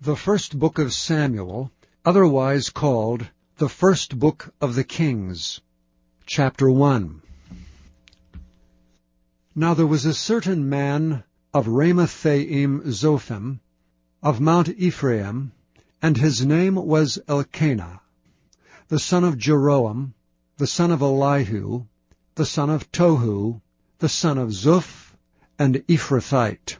The first book of Samuel, otherwise called the first book of the Kings. Chapter 1. Now there was a certain man of Ramathaim Zophim, of Mount Ephraim, and his name was Elkanah, the son of Jeroam, the son of Elihu, the son of Tohu, the son of Zuph, and Ephrathite.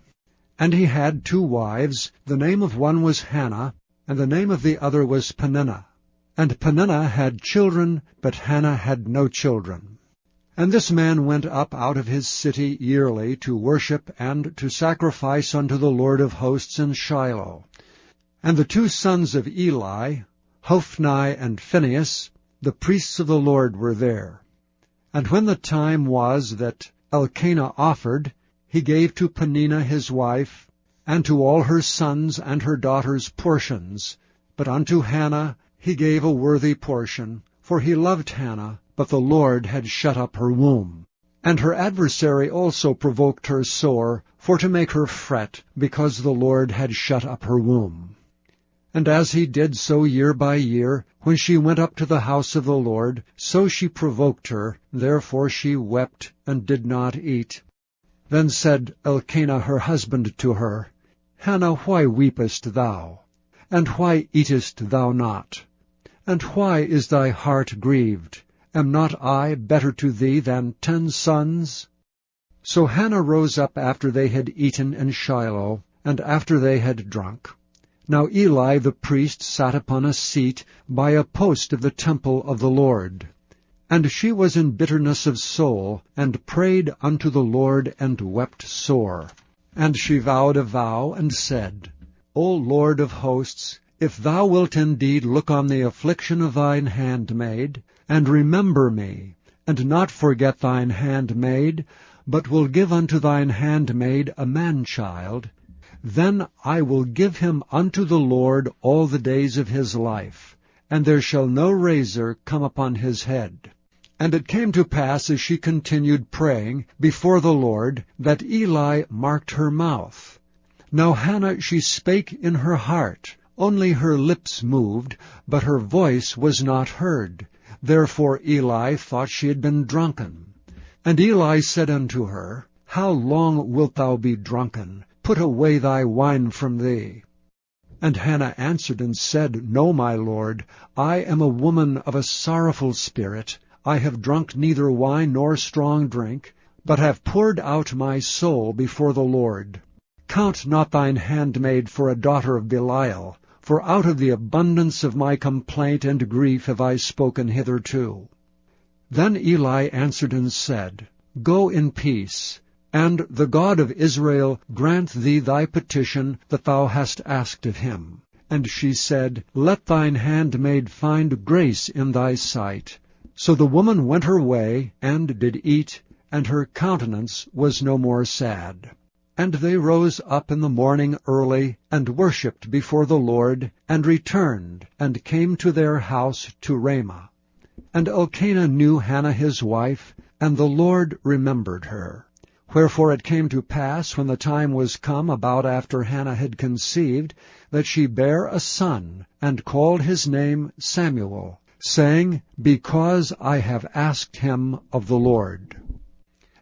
And he had 2 wives. The name of one was Hannah, and the name of the other was Peninnah. And Peninnah had children, but Hannah had no children. And this man went up out of his city yearly to worship and to sacrifice unto the Lord of hosts in Shiloh. And the 2 sons of Eli, Hophni and Phinehas, the priests of the Lord, were there. And when the time was that Elkanah offered, he gave to Peninnah his wife, and to all her sons and her daughters portions. But unto Hannah he gave a worthy portion, for he loved Hannah, but the Lord had shut up her womb. And her adversary also provoked her sore, for to make her fret, because the Lord had shut up her womb. And as he did so year by year, when she went up to the house of the Lord, so she provoked her, therefore she wept and did not eat. Then said Elkanah her husband to her, Hannah, why weepest thou? And why eatest thou not? And why is thy heart grieved? Am not I better to thee than 10 sons? So Hannah rose up after they had eaten in Shiloh, and after they had drunk. Now Eli the priest sat upon a seat by a post of the temple of the Lord. And she was in bitterness of soul, and prayed unto the Lord, and wept sore. And she vowed a vow, and said, O Lord of hosts, if thou wilt indeed look on the affliction of thine handmaid, and remember me, and not forget thine handmaid, but will give unto thine handmaid a man-child, then I will give him unto the Lord all the days of his life, and there shall no razor come upon his head. And it came to pass, as she continued praying before the Lord, that Eli marked her mouth. Now Hannah she spake in her heart, only her lips moved, but her voice was not heard. Therefore Eli thought she had been drunken. And Eli said unto her, How long wilt thou be drunken? Put away thy wine from thee. And Hannah answered and said, No, my lord, I am a woman of a sorrowful spirit. I have drunk neither wine nor strong drink, but have poured out my soul before the Lord. Count not thine handmaid for a daughter of Belial, for out of the abundance of my complaint and grief have I spoken hitherto. Then Eli answered and said, Go in peace, and the God of Israel grant thee thy petition that thou hast asked of him. And she said, Let thine handmaid find grace in thy sight. So the woman went her way, and did eat, and her countenance was no more sad. And they rose up in the morning early, and worshipped before the Lord, and returned, and came to their house to Ramah. And Elkanah knew Hannah his wife, and the Lord remembered her. Wherefore it came to pass, when the time was come about after Hannah had conceived, that she bare a son, and called his name Samuel, saying, Because I have asked him of the Lord.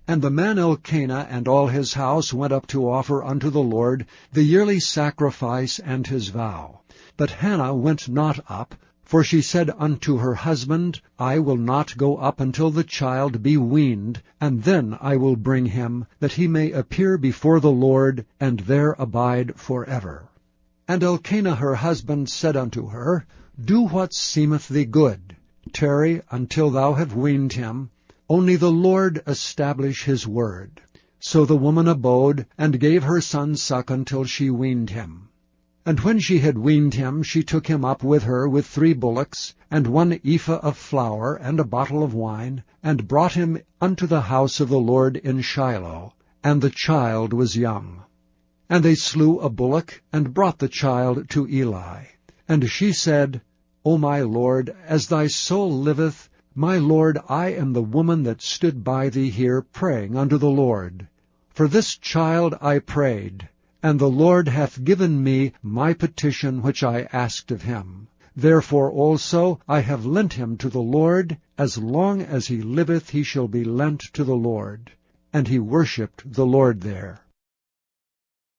And the man Elkanah and all his house went up to offer unto the Lord the yearly sacrifice and his vow. But Hannah went not up, for she said unto her husband, I will not go up until the child be weaned, and then I will bring him, that he may appear before the Lord, and there abide forever. And Elkanah her husband said unto her, Do what seemeth thee good. Tarry until thou have weaned him. Only the Lord establish his word. So the woman abode, and gave her son suck until she weaned him. And when she had weaned him, she took him up with her with 3 bullocks, and 1 ephah of flour, and a bottle of wine, and brought him unto the house of the Lord in Shiloh. And the child was young. And they slew a bullock, and brought the child to Eli. And she said, O my Lord, as thy soul liveth, my Lord, I am the woman that stood by thee here praying unto the Lord. For this child I prayed, And the Lord hath given me my petition which I asked of him. Therefore also I have lent him to the Lord. As long as he liveth he shall be lent to the Lord. And he worshipped the Lord there.